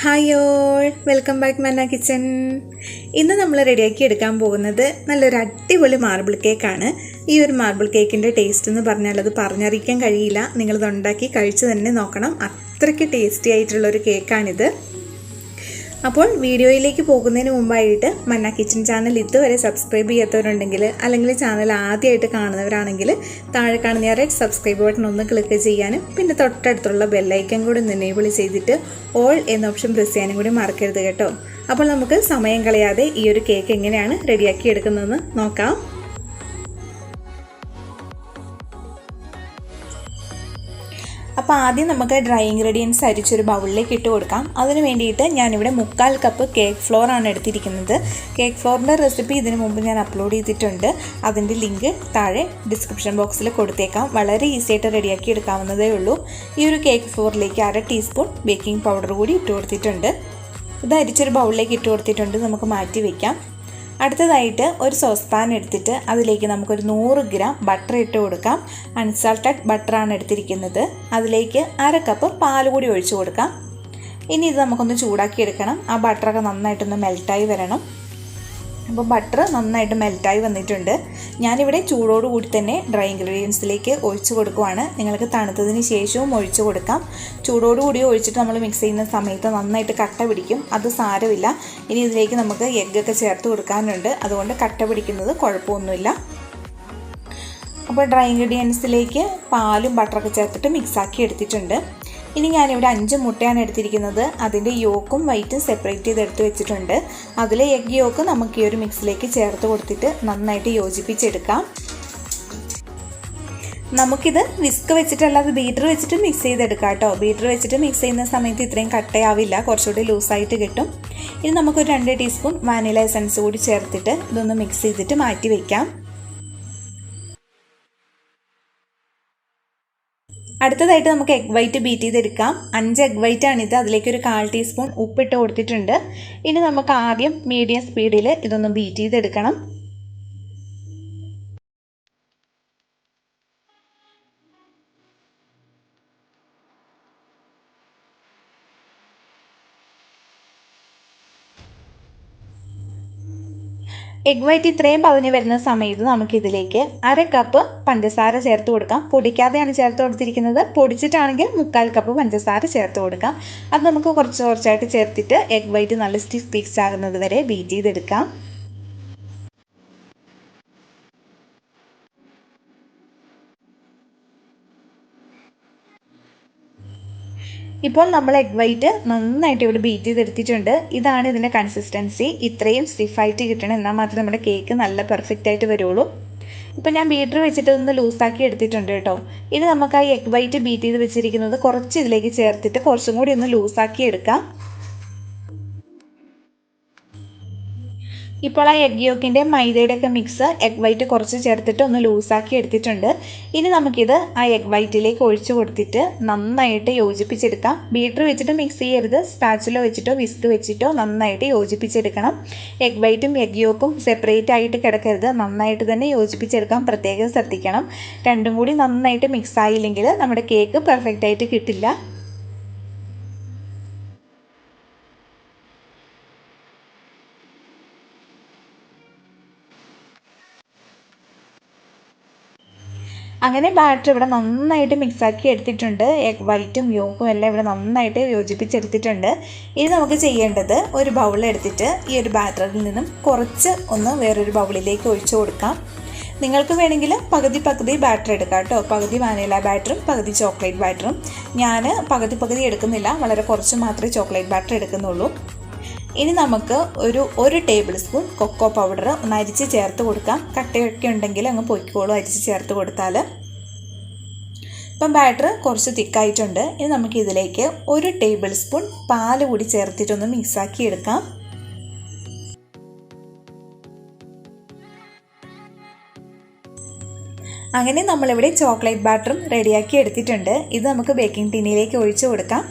Hi all, welcome back മന്ന kitchen. ഇന്ന് നമ്മൾ റെഡിയാക്കി എടുക്കാൻ പോകുന്നത് നല്ലൊരു അടിപൊളി മാർബിൾ കേക്കാണ്. ഈ ഒരു മാർബിൾ കേക്കിൻ്റെ ടേസ്റ്റ് എന്ന് പറഞ്ഞാൽ അത് പറഞ്ഞറിയിക്കാൻ കഴിയില്ല. നിങ്ങളിത് ഉണ്ടാക്കി കഴിച്ച് തന്നെ നോക്കണം. അത്രയ്ക്ക് ടേസ്റ്റി ആയിട്ടുള്ളൊരു കേക്കാണിത്. അപ്പോൾ വീഡിയോയിലേക്ക് പോകുന്നതിന് മുമ്പായിട്ട് മന്ന കിച്ചൻ ചാനൽ ഇതുവരെ സബ്സ്ക്രൈബ് ചെയ്യാത്തവരുണ്ടെങ്കിൽ, അല്ലെങ്കിൽ ചാനൽ ആദ്യമായിട്ട് കാണുന്നവരാണെങ്കിൽ താഴെ കാണുന്ന റെഡ് സബ്സ്ക്രൈബ് ബട്ടൺ ഒന്ന് ക്ലിക്ക് ചെയ്യാനും പിന്നെ തൊട്ടടുത്തുള്ള ബെല്ലൈക്കൻ കൂടി ഒന്ന് എനേബിൾ ചെയ്തിട്ട് ഓൾ എന്ന ഓപ്ഷൻ പ്രസ് ചെയ്യാനും കൂടി മറക്കരുത് കേട്ടോ. അപ്പോൾ നമുക്ക് സമയം കളയാതെ ഈ ഒരു കേക്ക് എങ്ങനെയാണ് റെഡിയാക്കി എടുക്കുന്നതെന്ന് നോക്കാം. അപ്പോൾ ആദ്യം നമുക്ക് ഡ്രൈ ഇൻഗ്രീഡിയൻസ് അരിച്ചൊരു ബൗളിലേക്ക് ഇട്ട് കൊടുക്കാം. അതിന് വേണ്ടിയിട്ട് ഞാനിവിടെ 3/4 കപ്പ് കേക്ക് ഫ്ലോർ ആണ് എടുത്തിരിക്കുന്നത്. കേക്ക് ഫ്ലോറിൻ്റെ റെസിപ്പി ഇതിന് മുമ്പ് ഞാൻ അപ്ലോഡ് ചെയ്തിട്ടുണ്ട്. അതിൻ്റെ ലിങ്ക് താഴെ ഡിസ്ക്രിപ്ഷൻ ബോക്സിൽ കൊടുത്തേക്കാം. വളരെ ഈസി ആയിട്ട് റെഡിയാക്കി എടുക്കാവുന്നതേ ഉള്ളൂ. ഈ ഒരു കേക്ക് ഫ്ലോറിലേക്ക് 1/2 ടീസ്പൂൺ ബേക്കിംഗ് പൗഡർ കൂടി ഇട്ട് കൊടുത്തിട്ടുണ്ട്. ഇത് അരിച്ചൊരു ബൗളിലേക്ക് ഇട്ട് കൊടുത്തിട്ടുണ്ട്. നമുക്ക് മാറ്റി വയ്ക്കാം. അടുത്തതായിട്ട് ഒരു സോസ് പാൻ എടുത്തിട്ട് അതിലേക്ക് നമുക്കൊരു 100 ഗ്രാം ബട്ടർ ഇട്ട് കൊടുക്കാം. അൺസാൾട്ടഡ് ബട്ടറാണ് എടുത്തിരിക്കുന്നത്. അതിലേക്ക് 1/2 കപ്പ് പാൽ കൂടി ഒഴിച്ചു കൊടുക്കാം. ഇനി ഇത് നമുക്കൊന്ന് ചൂടാക്കി എടുക്കണം. ആ ബട്ടറൊക്കെ നന്നായിട്ടൊന്ന് മെൽറ്റായി വരണം. അപ്പോൾ ബട്ടർ നന്നായിട്ട് മെൽറ്റായി വന്നിട്ടുണ്ട്. ഞാനിവിടെ ചൂടോടുകൂടി തന്നെ ഡ്രൈ ഇൻഗ്രീഡിയൻസിലേക്ക് ഒഴിച്ചു കൊടുക്കുവാണ്. നിങ്ങൾക്ക് തണുത്തതിന് ശേഷവും ഒഴിച്ചു കൊടുക്കാം. ചൂടോടുകൂടി ഒഴിച്ചിട്ട് നമ്മൾ മിക്സ് ചെയ്യുന്ന സമയത്ത് നന്നായിട്ട് കട്ട പിടിക്കും. അത് സാരമില്ല. ഇനി ഇതിലേക്ക് നമുക്ക് എഗ്ഗൊക്കെ ചേർത്ത് കൊടുക്കാനുണ്ട്. അതുകൊണ്ട് കട്ട പിടിക്കുന്നത് കുഴപ്പമൊന്നുമില്ല. അപ്പോൾ ഡ്രൈ ഇൻഗ്രീഡിയൻസിലേക്ക് പാലും ബട്ടറൊക്കെ ചേർത്തിട്ട് മിക്സാക്കി എടുത്തിട്ടുണ്ട്. ഇനി ഞാനിവിടെ 5 മുട്ടയാണ് എടുത്തിരിക്കുന്നത്. അതിൻ്റെ യോക്കും വൈറ്റും സെപ്പറേറ്റ് ചെയ്തെടുത്ത് വെച്ചിട്ടുണ്ട്. അതിലെ എഗ് യോക്ക് നമുക്ക് ഈ ഒരു മിക്സിലേക്ക് ചേർത്ത് കൊടുത്തിട്ട് നന്നായിട്ട് യോജിപ്പിച്ചെടുക്കാം. നമുക്കിത് വിസ്ക് വെച്ചിട്ടല്ലാതെ ബീറ്റർ വെച്ചിട്ട് മിക്സ് ചെയ്തെടുക്കാം കേട്ടോ. ബീറ്റർ വെച്ചിട്ട് മിക്സ് ചെയ്യുന്ന സമയത്ത് ഇത്രയും കട്ടയാവില്ല, കുറച്ചുകൂടി ലൂസായിട്ട് കിട്ടും. ഇനി നമുക്കൊരു 2 ടീസ്പൂൺ വാനില എസൻസ് കൂടി ചേർത്തിട്ട് ഇതൊന്ന് മിക്സ് ചെയ്തിട്ട് മാറ്റി വയ്ക്കാം. അടുത്തതായിട്ട് നമുക്ക് എഗ് വൈറ്റ് ബീറ്റ് ചെയ്തെടുക്കാം. 5 എഗ് വൈറ്റാണിത്. അതിലേക്ക് ഒരു 1/4 ടീസ്പൂൺ ഉപ്പിട്ട് കൊടുത്തിട്ടുണ്ട്. ഇനി നമുക്ക് ആദ്യം മീഡിയം സ്പീഡിൽ ഇതൊന്ന് ബീറ്റ് ചെയ്തെടുക്കണം. എഗ് വൈറ്റ് ഇത്രയും പതഞ്ഞ് വരുന്ന സമയത്ത് നമുക്കിതിലേക്ക് 1/2 കപ്പ് പഞ്ചസാര ചേർത്ത് കൊടുക്കാം. പൊടിക്കാതെയാണ് ചേർത്ത് കൊടുത്തിരിക്കുന്നത്. പൊടിച്ചിട്ടാണെങ്കിൽ 3/4 കപ്പ് പഞ്ചസാര ചേർത്ത് കൊടുക്കാം. അത് നമുക്ക് കുറച്ചായിട്ട് ചേർത്തിട്ട് എഗ് വൈറ്റ് നല്ല സ്റ്റിക്സ് ആകുന്നത് വരെ ബീറ്റ് ചെയ്തെടുക്കാം. ഇപ്പോൾ നമ്മൾ എഗ് വൈറ്റ് നന്നായിട്ട് ഇവിടെ ബീറ്റ് ചെയ്തെടുത്തിട്ടുണ്ട്. ഇതാണ് ഇതിൻ്റെ കൺസിസ്റ്റൻസി. ഇത്രയും സ്റ്റിഫായിട്ട് കിട്ടണം. എന്നാൽ മാത്രമേ നമ്മുടെ കേക്ക് നല്ല പെർഫെക്റ്റ് ആയിട്ട് വരുള്ളൂ. ഇപ്പോൾ ഞാൻ ബീറ്റർ വെച്ചിട്ട് ഒന്ന് ലൂസാക്കി എടുത്തിട്ടുണ്ട് കേട്ടോ. ഇനി നമുക്ക് ആ എഗ് വൈറ്റ് ബീറ്റ് ചെയ്ത് വെച്ചിരിക്കുന്നത് കുറച്ച് ഇതിലേക്ക് ചേർത്തിട്ട് കുറച്ചും കൂടി ഒന്ന് ലൂസാക്കി എടുക്കാം. ഇപ്പോൾ ആ എഗ് യോക്കിൻ്റെ മൈദയുടെയൊക്കെ മിക്സ് എഗ് വൈറ്റ് കുറച്ച് ചേർത്തിട്ട് ഒന്ന് ലൂസാക്കി എടുത്തിട്ടുണ്ട്. ഇനി നമുക്കിത് ആ എഗ് വൈറ്റിലേക്ക് ഒഴിച്ചു കൊടുത്തിട്ട് നന്നായിട്ട് യോജിപ്പിച്ചെടുക്കാം. ബീറ്റർ വെച്ചിട്ട് മിക്സ് ചെയ്യരുത്. സ്പാച്ചുല വെച്ചിട്ടോ വിസ്ക് വെച്ചിട്ടോ നന്നായിട്ട് യോജിപ്പിച്ചെടുക്കണം. എഗ് വൈറ്റും എഗ് യോക്കും സെപ്പറേറ്റ് ആയിട്ട് കിടക്കരുത്. നന്നായിട്ട് തന്നെ യോജിപ്പിച്ചെടുക്കാൻ പ്രത്യേകം ശ്രദ്ധിക്കണം. രണ്ടും കൂടി നന്നായിട്ട് മിക്സ് ആയില്ലെങ്കിൽ നമ്മുടെ കേക്ക് പെർഫെക്റ്റ് ആയിട്ട് കിട്ടില്ല. അങ്ങനെ ബാറ്റർ ഇവിടെ നന്നായിട്ട് മിക്സാക്കി എടുത്തിട്ടുണ്ട്. എഗ് വൈറ്റും യോക്കും എല്ലാം ഇവിടെ നന്നായിട്ട് യോജിപ്പിച്ചെടുത്തിട്ടുണ്ട്. ഇനി നമുക്ക് ചെയ്യേണ്ടത് ഒരു ബൗൾ എടുത്തിട്ട് ഈ ഒരു ബാറ്ററിൽ നിന്നും കുറച്ച് ഒന്ന് വേറൊരു ബൗളിലേക്ക് ഒഴിച്ചു കൊടുക്കാം. നിങ്ങൾക്ക് വേണമെങ്കിൽ പകുതി ബാറ്റർ എടുക്കാം കേട്ടോ. പകുതി വാനില ബാറ്ററും പകുതി ചോക്ലേറ്റ് ബാറ്ററും. ഞാൻ പകുതി എടുക്കുന്നില്ല. വളരെ കുറച്ച് മാത്രമേ ചോക്ലേറ്റ് ബാറ്റർ എടുക്കുന്നുള്ളൂ. ഇനി നമുക്ക് ഒരു ടേബിൾ സ്പൂൺ കൊക്കോ പൗഡർ ഒന്ന് അരിച്ച് ചേർത്ത് കൊടുക്കാം. കട്ടയൊക്കെ ഉണ്ടെങ്കിൽ അങ്ങ് പൊയ്ക്കോളും അരിച്ച് ചേർത്ത് കൊടുത്താൽ. ഇപ്പം ബാറ്റർ കുറച്ച് തിക്കായിട്ടുണ്ട്. ഇനി നമുക്കിതിലേക്ക് ഒരു ടേബിൾ സ്പൂൺ പാൽ കൂടി ചേർത്തിട്ടൊന്ന് മിക്സാക്കി എടുക്കാം. അങ്ങനെ നമ്മളിവിടെ ചോക്ലേറ്റ് ബാറ്ററും റെഡിയാക്കി എടുത്തിട്ടുണ്ട്. ഇത് നമുക്ക് ബേക്കിംഗ് ടിന്നിലേക്ക് ഒഴിച്ചു കൊടുക്കാം.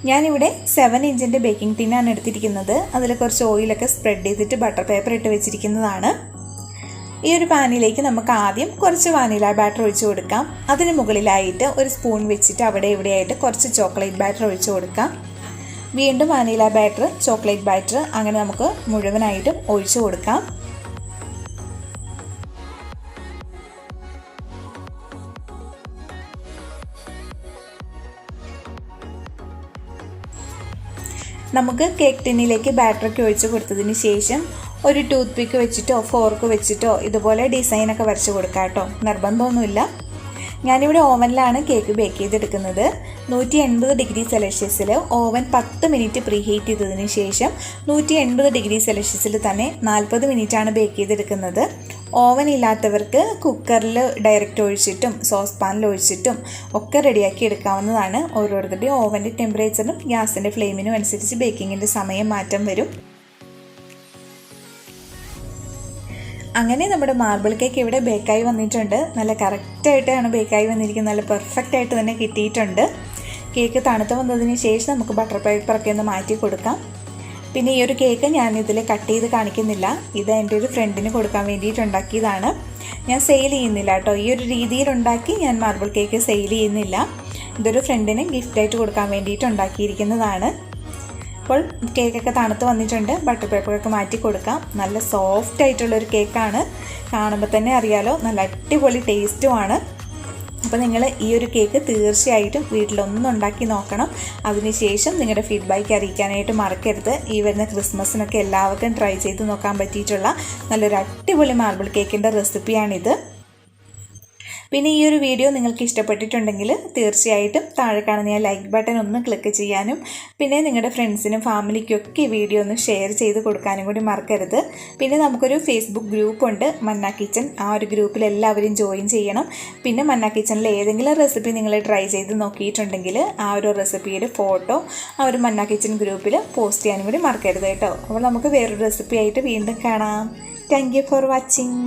ഞാനിവിടെ 7 ഇഞ്ചിൻ്റെ ബേക്കിംഗ് ടിന്നാണ് എടുത്തിരിക്കുന്നത്. അതിൽ കുറച്ച് ഓയിലൊക്കെ സ്പ്രെഡ് ചെയ്തിട്ട് ബട്ടർ പേപ്പർ ഇട്ട് വെച്ചിരിക്കുന്നതാണ്. ഈ ഒരു പാനിലേക്ക് നമുക്ക് ആദ്യം കുറച്ച് വാനില ബാറ്റർ ഒഴിച്ചു കൊടുക്കാം. അതിന് മുകളിലായിട്ട് ഒരു സ്പൂൺ വെച്ചിട്ട് അവിടെ ഇവിടെയായിട്ട് കുറച്ച് ചോക്ലേറ്റ് ബാറ്റർ ഒഴിച്ചു കൊടുക്കാം. വീണ്ടും വാനില ബാറ്റർ, ചോക്ലേറ്റ് ബാറ്റർ അങ്ങനെ നമുക്ക് മുഴുവനായിട്ടും ഒഴിച്ചു കൊടുക്കാം. നമുക്ക് കേക്ക് ടിന്നിലേക്ക് ബാറ്ററൊക്കെ ഒഴിച്ച് കൊടുത്തതിന് ശേഷം ഒരു ടൂത്ത് പിക്ക് വെച്ചിട്ടോ ഫോർക്ക് വെച്ചിട്ടോ ഇതുപോലെ ഡിസൈനൊക്കെ വരച്ച് കൊടുക്കാം കേട്ടോ. നിർബന്ധമൊന്നുമില്ല. ഞാനിവിടെ ഓവനിലാണ് കേക്ക് ബേക്ക് ചെയ്തെടുക്കുന്നത്. 180 ഡിഗ്രി സെൽഷ്യസിൽ ഓവൻ 10 മിനിറ്റ് പ്രീ ഹീറ്റ് ചെയ്തതിന് ശേഷം 180 ഡിഗ്രി സെൽഷ്യസിൽ തന്നെ 40 മിനിറ്റാണ് ബേക്ക് ചെയ്തെടുക്കുന്നത്. ഓവൻ ഇല്ലാത്തവർക്ക് കുക്കറിൽ ഡയറക്റ്റ് ഒഴിച്ചിട്ടും സോസ് പാനിൽ ഒഴിച്ചിട്ടും ഒക്കെ റെഡിയാക്കി എടുക്കാവുന്നതാണ്. ഓരോരുത്തരുടെയും ഓവൻ്റെ ടെമ്പറേച്ചറിനും ഗ്യാസിൻ്റെ ഫ്ലെയിമിനും അനുസരിച്ച് ബേക്കിങ്ങിൻ്റെ സമയം മാറ്റം വരും. അങ്ങനെ നമ്മുടെ മാർബിൾ കേക്ക് ഇവിടെ ബേക്കായി വന്നിട്ടുണ്ട്. നല്ല കറക്റ്റായിട്ടാണ് ബേക്കായി വന്നിരിക്കുന്നത്. നല്ല പെർഫെക്റ്റ് ആയിട്ട് തന്നെ കിട്ടിയിട്ടുണ്ട്. കേക്ക് തണുത്ത് വന്നതിന് ശേഷം നമുക്ക് ബട്ടർ പേപ്പറൊക്കെ ഒന്ന് മാറ്റി കൊടുക്കാം. പിന്നെ ഈ ഒരു കേക്ക് ഞാനിതിൽ കട്ട് ചെയ്ത് കാണിക്കുന്നില്ല. ഇത് എൻ്റെ ഒരു ഫ്രണ്ടിന് കൊടുക്കാൻ വേണ്ടിയിട്ട് ഉണ്ടാക്കിയതാണ്. ഞാൻ സെയിൽ ചെയ്യുന്നില്ല കേട്ടോ. ഈ ഒരു രീതിയിലുണ്ടാക്കി ഞാൻ മാർബിൾ കേക്ക് സെയിൽ ചെയ്യുന്നില്ല. ഇതൊരു ഫ്രണ്ടിന് ഗിഫ്റ്റായിട്ട് കൊടുക്കാൻ വേണ്ടിയിട്ട് ഉണ്ടാക്കിയിരിക്കുന്നതാണ്. അപ്പോൾ കേക്കൊക്കെ തണുത്ത് വന്നിട്ടുണ്ട്. ബട്ടർ പേപ്പറൊക്കെ മാറ്റി കൊടുക്കാം. നല്ല സോഫ്റ്റ് ആയിട്ടുള്ളൊരു കേക്കാണ്. കാണുമ്പോൾ തന്നെ അറിയാലോ, നല്ല അടിപൊളി ടേസ്റ്റുമാണ്. അപ്പോൾ നിങ്ങൾ ഈ ഒരു കേക്ക് തീർച്ചയായിട്ടും വീട്ടിലൊന്നും ഉണ്ടാക്കി നോക്കണം. അതിനുശേഷം നിങ്ങളുടെ ഫീഡ്ബാക്ക് അറിയിക്കാനായിട്ട് മറക്കരുത്. ഈ വരുന്ന ക്രിസ്മസിനൊക്കെ എല്ലാവർക്കും ട്രൈ ചെയ്ത് നോക്കാൻ പറ്റിയിട്ടുള്ള നല്ലൊരു അടിപൊളി മാർബിൾ കേക്കിൻ്റെ റെസിപ്പിയാണിത്. പിന്നെ ഈ ഒരു വീഡിയോ നിങ്ങൾക്ക് ഇഷ്ടപ്പെട്ടിട്ടുണ്ടെങ്കിൽ തീർച്ചയായിട്ടും താഴെ കാണുന്ന ലൈക്ക് ബട്ടൺ ഒന്ന് ക്ലിക്ക് ചെയ്യാനും പിന്നെ നിങ്ങളുടെ ഫ്രണ്ട്സിനും ഫാമിലിക്കൊക്കെ ഈ വീഡിയോ ഒന്ന് ഷെയർ ചെയ്ത് കൊടുക്കാനും കൂടി മറക്കരുത്. പിന്നെ നമുക്കൊരു ഫേസ്ബുക്ക് ഗ്രൂപ്പുണ്ട്, മന്ന കിച്ചൺ. ആ ഒരു ഗ്രൂപ്പിൽ എല്ലാവരും ജോയിൻ ചെയ്യണം. പിന്നെ മന്ന കിച്ചണിൽ ഏതെങ്കിലും റെസിപ്പി നിങ്ങൾ ട്രൈ ചെയ്ത് നോക്കിയിട്ടുണ്ടെങ്കിൽ ആ ഒരു റെസിപ്പിയുടെ ഫോട്ടോ ആ ഒരു മന്ന കിച്ചൺ ഗ്രൂപ്പിൽ പോസ്റ്റ് ചെയ്യാനും കൂടി മറക്കരുത് കേട്ടോ. അപ്പോൾ നമുക്ക് വേറൊരു റെസിപ്പി ആയിട്ട് വീണ്ടും കാണാം. Thank you for watching.